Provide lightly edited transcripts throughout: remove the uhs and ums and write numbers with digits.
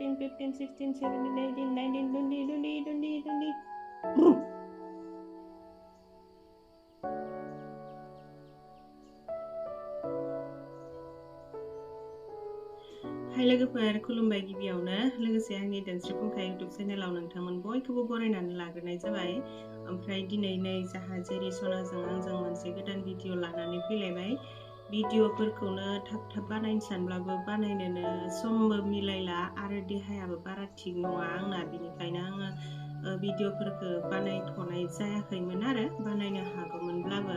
14, 15, 16, 17, 18, 19, 20, 20, 20, 20. Hai लोगोफोर खुलुमबाय गिबियावनो लोगोसे आंनि दानस्रि फुंखा YouTube चेनेलाव नोंथांमोन बयखौबो बरायनानै लाग्रोनाय जाबाय। ओमफ्राय दिनै नै जाहा जेरि सनाजों आंजों मोनसे गोदान भिडिअ लानानै फैलायबाय। भिडिअफोरखौनो थाब बानायनो सानब्लाबो बानायनोनो समबो मिलायला आरो देहायाबो बारा थिग नङा आंना, बेनिखायनो आङो भिडिअफोरखौ बानायथ'नाय जायाखैमोन आरो बानायनो हागौमोनब्लाबो।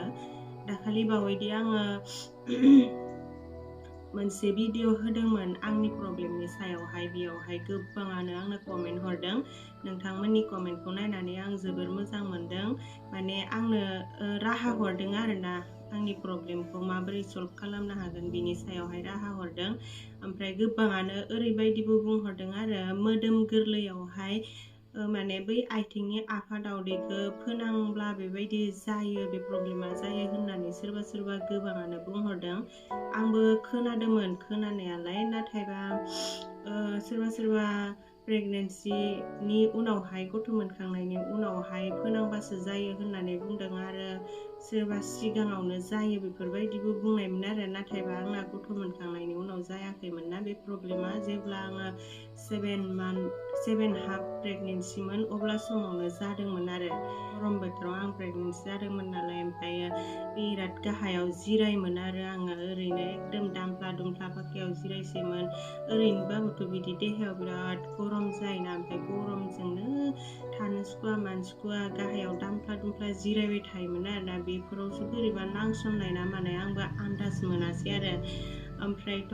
दाखालि बावैदि आङो मोनसे भिडिअ होदोंमोन आंनि प्रब्लेमनि सायावहाय, बेयावहाय गोबाङानो आंनो कमेन्ट हरदों। नोंथांमोननि कमेन्टखौ नायनानै आं जोबोर मोजां मोनदों। माने आंनो राहा हरदों आरोना, आंनि प्रब्लेमखौ माबोरै सल्भ खालामनो हागोन बिनि सायावहाय राहा हरदों। ओमफ्राय गोबाङानो ओरैबायदिबो बुंहरदों आरो मोदोम गोरलैयावहाय माने बै आथिंनि आफा दावदैखौ फोनांब्ला बेबायदि जायो, बे प्रब्लेमा जायो होननानै सोरबा गोबाङानो बुंहरदों। आंबो खोनादोंमोन खोनानायालाय, नाथायबा सोरबा प्रेगनेन्सिनि उनावहाय गथ' मोनखांनायनि उनावहाय फोनांबासो जायो होननानै बुंदों आरो सोरबा सिगाङावनो जायो बेफोरबायदिबो बुंनायमोन आरो। नाथायबा आंना गथ' मोनखांनायनि उनाव जायाखैमोन ना बे प्रब्लेमा। जेब्ला आङो 7.5 प्रेगनेन्सिमोन अब्ला समावनो जादोंमोन आरो। गरम बोथोराव आं प्रेगनेन्सि जादोंमोन नालाय, ओमफ्राय बिराद गाहायाव जिरायोमोन आरो आङो ओरैनो एकदम दामफ्ला दुमफ्ला फाखायाव जिरायसैमोन। ओरैनोबाबोथ' बिदि देहायाव बिराद गरम जायोना, ओमफ्राय गरमजोंनो थानो सुखुवा मानो सुखुवा गाहायाव दामफ्ला दुमफ्ला जिरायबाय थायोमोन आरोना। बेफोरावसो बोरैबा नांसननाय ना मानाय आंबो आन्दाज मोनासै आरो। ओमफ्रायथ'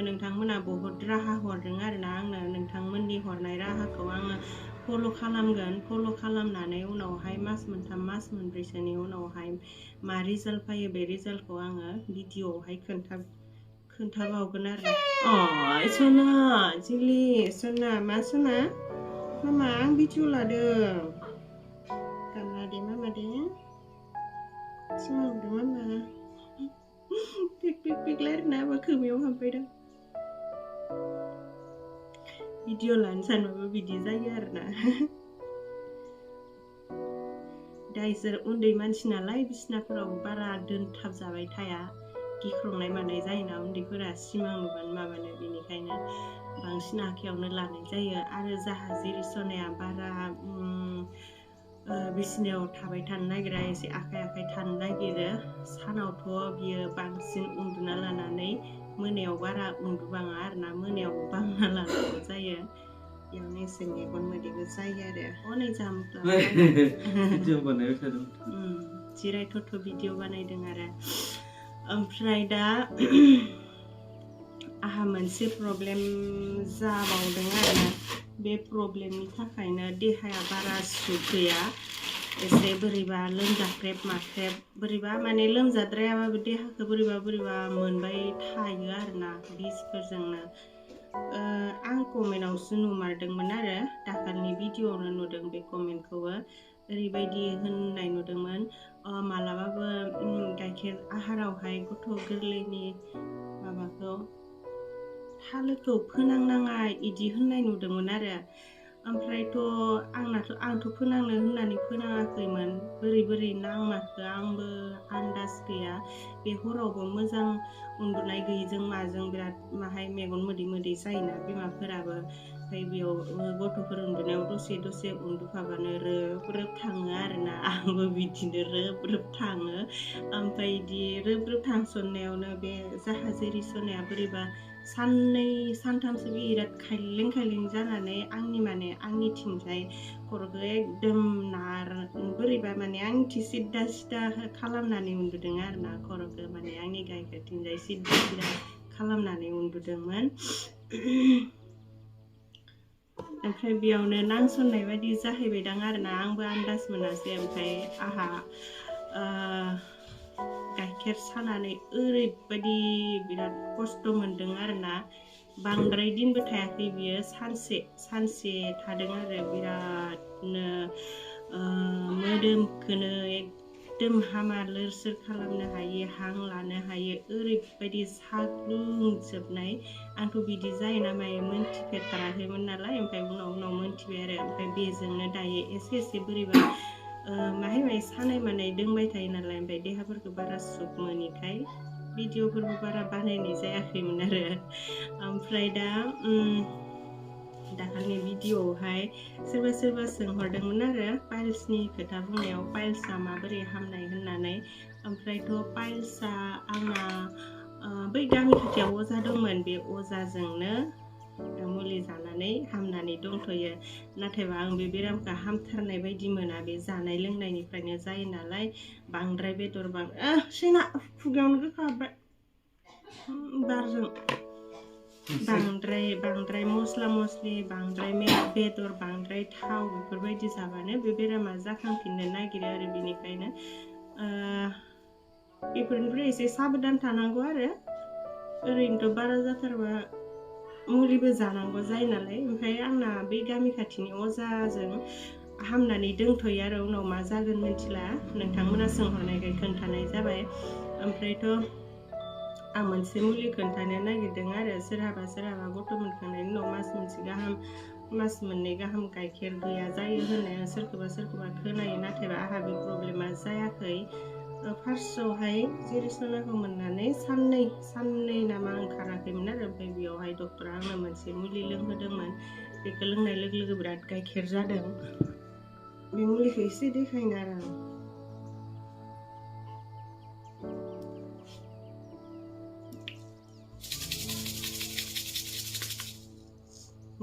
नोंथांमोना बहुद राहा हरदों आरोना आंनो। नोंथांमोननि हरनाय राहाखौ आङो फल' खालामगोन। फल' खालामनानै उनावहाय मास मोनथाम मास मोनब्रैसोनि उनावहाय मा रिजाल्ट फैयो बे रिजाल्टखौ आङो भिडिअआवहाय खोन्थाबावगोन आरो। सना जिलि सना मा सना मामा आं भिडिअ लादों। गानना दे मामा दे सिमांदो मामा पिक लायरायनाबा खोमायाव हाबबाय दं। भिडिअ लानो सानबाबो बिदि जायो आरोना। दा इसोर उन्दै मानसि नालाय बिसिनाफोराव बारा दोनथाब जाबाय थाया, गिख्रंनाय मानाय जायोना उन्दैफोरा सिमां नुबानो माबानो, बेनिखायनो बांसिन आखायावनो लानाय जायो। आरो जाहा जेरि सनाया बारा बिसिनायाव थाबाय थानो नागिरा, एसे आखाइ थानो नागिरो। सानावथ' बियो बांसिन उन्दुना लानानै मोनायाव बारा उन्दुबाङा आरोना, मोनायाव बांना लानांगौ जायो। बेयावनो एसे मेगन मोदैबो जायो आरो। हनै जामब्ला जिरायथ' भिडिअ बानायदों आरो। ओमफ्राय दा आहा मोनसे प्रब्लेम जाबावदों आरोना। बे प्रब्लेमनि थाखायनो देहाया बारा सुख गैया, एसे बोरैबा लोमजाख्रेब माख्रेब, बोरैबा माने लोमजाद्रायाबाबो देहाखौ बोरैबा मोनबाय थायो आरोना बिसफोरजोंनो। आं कमेन्टआवसो नुमारदोंमोन आरो, दाखालिनि भिडिअआवनो नुदों बे कमेन्टखौबो। ओरैबायदि होननाय नुदोंमोन, मालाबाबो गाइखेर आहारावहाय गथ' गोरलैनि माबाखौ थालोखौ फोनांनाङा इदि होननाय नुदोंमोन आरो। ओमफ्रायथ' आंथ' फोनांनो होननानै फोनाङाखैमोन, बोरै नांमारखो आंबो आन्दाज गैया। बे हरावबो मोजां उन्दुनाय गैयिजों माजों बिराद माहाय मेगन मोदै जायोना बिमाफोराबो। ओमफ्राय बेयाव गथ'फोर उन्दुनायाव दसे उन्दुफाबानो रोब थाङो आरोना, आंबो बिदिनो रोब थाङो। ओमफ्राय बिदि रोब थांसननायावनो बे जाहा जेरि सनाया बोरैबा साननै सानथामसो बिराद खायलें जानानै आंनिथिंजाय खर'खौ एकदम बोरैबा माने आंनिथिं सिदा खालामनानै उन्दुदों आरोना। खर'खौ माने आंनि गायखेरथिंजाय सिदा खालामनानै उन्दुदोंमोन। ओमफ्राय बेयावनो नांसननाय बायदि जाहैबायदां आरोना, आंबो आन्दाज मोनासै। ओमफ्राय आहा गाइखेर सानानै ओरैबायदि बिराद खस्थ' मोनदों आरोना। बांद्राय दिनबो थायाखै बियो, सानसे थादों आरो। बिरादनो मोदोमखौनो एकदम हामा लोर सोर खालामनो हायो हां लानो हायो ओरैबायदि साग्लुंजोबनाय आंथ' बिदि जायो ना मायो मोनथिफेरथाराखैमोन नालाय ओमफ्राय उनाव मोनथिबाय आरो ओमफ्राय बेजोंनो दायो एसे बोरैबा माहाय सानाय मानाय दोंबाय थायो नालाय ओमफ्राय देहाफोरखौ बारा सुख मोनिखाय भिडिअफोरबो बारा बानायनाय जायाखैमोन आरो ओमफ्राय दा दाखालि भिडिअआवहाय सोरबा सोंहरदोंमोन आरो पाइल्सनि खोथा बुंनायाव पाइल्सआ माबोरै हामनाय होननानै ओमफ्रायथ' पाइल्सआ आंना बै गामि खाथियाव अजा दंमोन बे अजाजोंनो मुलि जानानै हामनानै दंथ'यो नाथायबा आं बे बेरामखौ हामथारनाय बायदि मोना बे जानाय लोंनायनिफ्रायनो जायो नालाय बांद्राय बेदर सेना खुगायावनो गोखा हाबबाय बारजों बांद्राय मस्ला मस्लि बांद्राय बेदर बांद्राय थाव बेफोरबायदि जाबानो बे बेरामा जाखांफिननो नागिरो आरो बेनिखायनो बेफोरनिफ्राय एसे साबधान थानांगौ आरो ओरैनोथ' बारा जाथारबा मुलिबो जानांगौ जायो नालाय ओमफ्राय आंना बै गामि खाथिनि अजाजों हामनानै दोंथ'यो आरो उनाव मा जागोन मिथिला नोंथांमोना सोंहरनायखाय खोन्थानाय जाबाय ओमफ्रायथ' आं मोनसे मुलि खोन्थानो नागिरदों आरो सोरहाबा गथ' मोनखांनायनि उनाव मास मोननै गाहाम गाइखेर गैया जायो होननाय सोरखौबा खोनायो नाथायबा आंहा बे प्रब्लेमा जायाखै फार्स्टआवहाय जेरिसनाखौ मोननानै साननै नामा ओंखाराखैमोन आरो ओमफ्राय बेयावहाय डक्टरा आंनो मोनसे मुलि लोंहोदोंमोन बेखौ लोंनाय लोगो बिराद गाइखेर जादों बे मुलिखौ एसे देखायनो आरो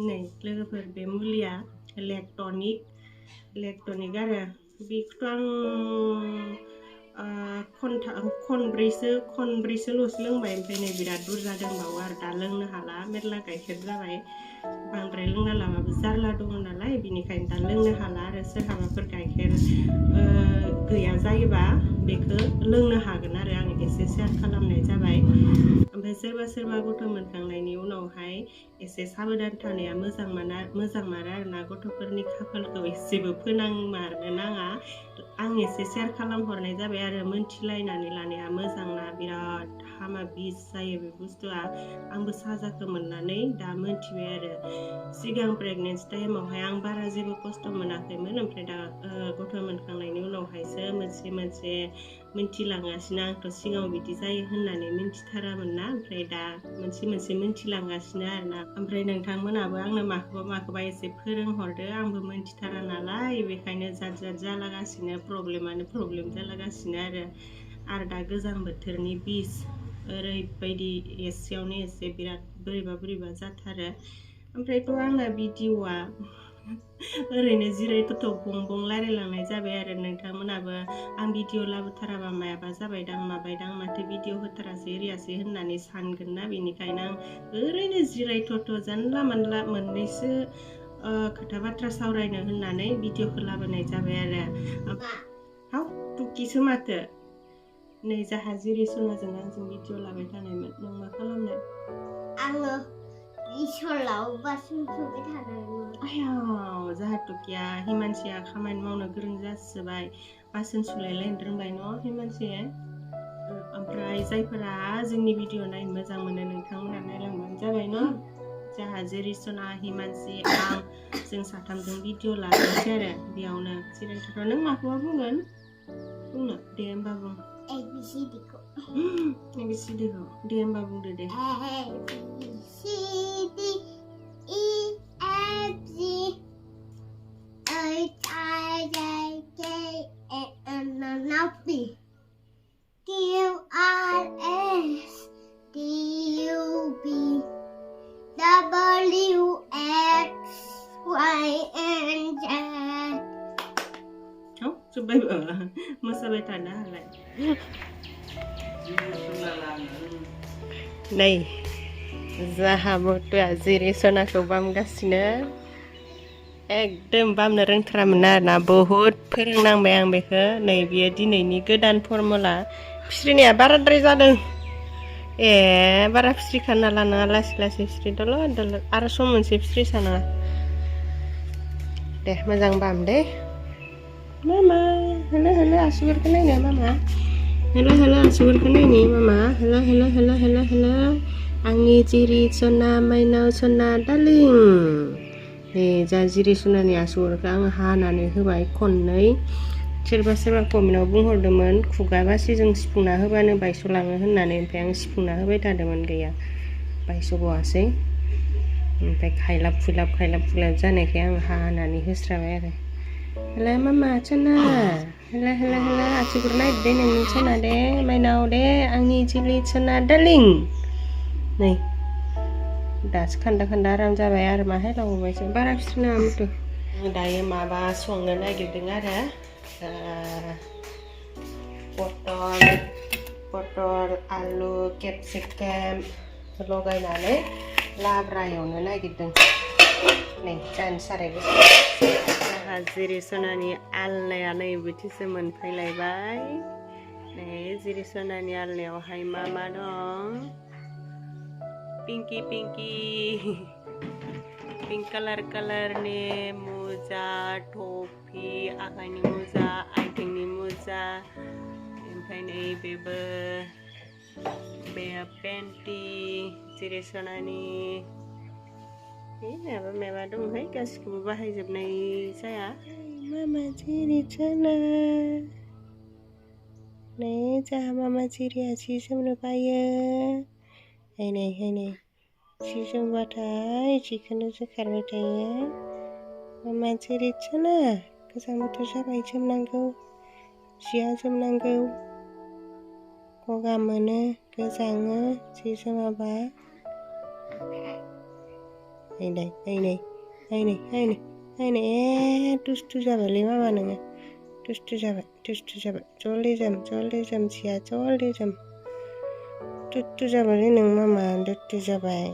नै लोगोफोर बे मुलिया लेक्टनिक आरो बेखौथ' आं खनब्रैसोल'सो लोंबाय ओमफ्राय नै बिराद बुरजा दंबावो आरो दा लोंनो हाला मेरला गाइखेर जाबाय बांद्राय लोंना लाबाबो जारला दङ नालाय बिनिखायनो दा लोंनो हाला आरो सोरहाबाफोर गाइखेर गैया जायोबा बेखौ लोंनो हागोन आरो आं एसे शेयार खालामनाय जाबाय ओमफ्राय सोरबा गथ' मोनखांनायनि उनावहाय एसे साबधान थानाया मोजां मारा आरोना गथ'फोरनि खाफालखौ एसेबो फोनांमारनो नाङा आं एसे शेयार खालामहरनाय जाबाय आरो मोनथिलायनानै लानाया मोजां ना बिराद हामा बिस जायो बे बुस्थुआ आंबो साजाखौ मोननानै दा मोनथिबाय आरो सिगां प्रेगनेन्सि टाइमावहाय आं बारा जेबो खस्थ' मोनाखैमोन ओमफ्राय दा गथ' मोनखांनायनि उनावहायसो मोनसे मिन्थिलांगासिनो आंथ' सिगाङाव बिदि जायो होननानै मिन्थिथारामोन ना ओमफ्राय दा मोनसे मिन्थिलांगासिनो आरोना ओमफ्राय नोंथांमोनाबो आंनो माखौबा एसे फोरोंहरदो आंबो मिन्थिथारा नालाय बेखायनो जाद जालागासिनो प्रब्लेम जालागासिनो आरो दा गोजां बोथोरनि बिस ओरैबायदि एसेयावनो एसे बिराद बोरैबा जाथारो ओमफ्रायथ' आंना भिडिअ'आ ओरैनो जिरायथ'थ' बं रायलायलांनाय जाबाय आरो नोंथांमोनाबो आं भिडिअ लाबोथाराबा मायाबा जाबायदां माबायदां माथो भिडिअ होथारासै एरियासै होननानै सानगोन ना बेनिखायनो आं ओरैनो जिरायथ'थ' जानला मानला मोननैसो खोथा बाथ्रा सावरायनो होननानै भिडिअखौ लाबोनाय जाबाय आरो हाव टुकिसो माथो नै जाहा जेरिसनाजों आंजों भिडिअ लाबाय थानायमोन नों मा खालामनो आङो इसोलाव बासन सुबाय थादोंमोन आयाव जाहा टुकिया हिमानसिया खामानि मावनो गोरों जासोबाय बासन सुलायलायनो रोंबाय न' हिमानसिया ओमफ्राय जायफोरा जोंनि भिडिअ नायनो मोजां मोनो नोंथांमोना नायलांबानो जाबाय न' जाहा जेरिसना हिमानसि आं जों साथामजों भिडिअ लानोसै आरो बेयावनो जिरायथ'थ' नों माखौबा बुंगोन बुंनो दे होमबा बुं ABCDखौ दे होमबा बुंदो दे ABCD E F G H I J K L M N O P Q R S T U V W X Y and Z जोब्बायबो मोसाबाय थानो हालाय नै जाहा बटुआ जेरिसनाखौ बामगासिनो एकदम बामनो रोंथारामोन आरोना बहुद फोरोंनांबाय आं बेखौ नै बियो दिनैनि गोदान फर्मुला फिस्रिनाया बाराद्राय जादों बारा फिस्रिखाना लानाङा लासै फिस्रि दलद आरो सम मोनसे फिस्रिसानाङा दे मोजां बाम दे Mama, hello आसुगुरखौ नायनो मामा. Hello आसुगुरखौ नायनि मामा. Hello. आंनि जिरि सना माइनाव सना डार्लिं. नै जा जिरि सनानि आसुगुरखौ आं हानानै होबाय खननै. सोरबा कमेन्टआव बुंहरदोंमोन खुगा बासिजों सिफुंना होबानो बायस'लाङो होननानै, ओमफ्राय आं सिफुंना होबाय थादोंमोन गैया बायस'बावासै. ओमफ्राय खायलाब खुइलाब जानायखाय आं हानानै होस्राबाय आरो. हेलो मामा सना. हेलो आसुगुर नायदो दे नोंनि सना दे माइनाव दे आंनि जिरि सना डार्लिं. नै दासो खान्दा आराम जाबाय आरो माहाय लावबायसो बारा बिस्रि नाङा मुथु. दायो माबा संनो नागिरदों आरो पटल आलु केपसिकाम लगायनानै लाब्रा एवनो नागिरदों. नै जानो सारायबो जोंहा जिरि सनानि आलनाया नै बिथिंसो मोनफैलायबाय. नै जिरि सनानि आलनायावहाय मा दं? पिंक कालारनि मुजा टफि आखाइनि मुजा आथिंनि मुजा ओमफ्राय नै बेबो पेन्टि जिरि सनानि माबा दंहाय गासिखौबो बाहायजोबनाय जाया. मामा जिरि सना. नै जाहा मामा जिरिया जि जोमनो बायो. नै जि जोमबाथाय जिखौनो जोखारबाय थायो. मामा जिरि सना गोजां बोथोर जाबाय जोमनांगौ जिया जोमनांगौ. गगा मोनो गोजाङो जि जोमाबा. नै दुस्थु जाबायलै मामा नोङो. दुस्थु जाबाय जल्दि जोम जिया जल्दि जोम. दुस्थु जाबायलै नों मामा दुस्थु जाबाय.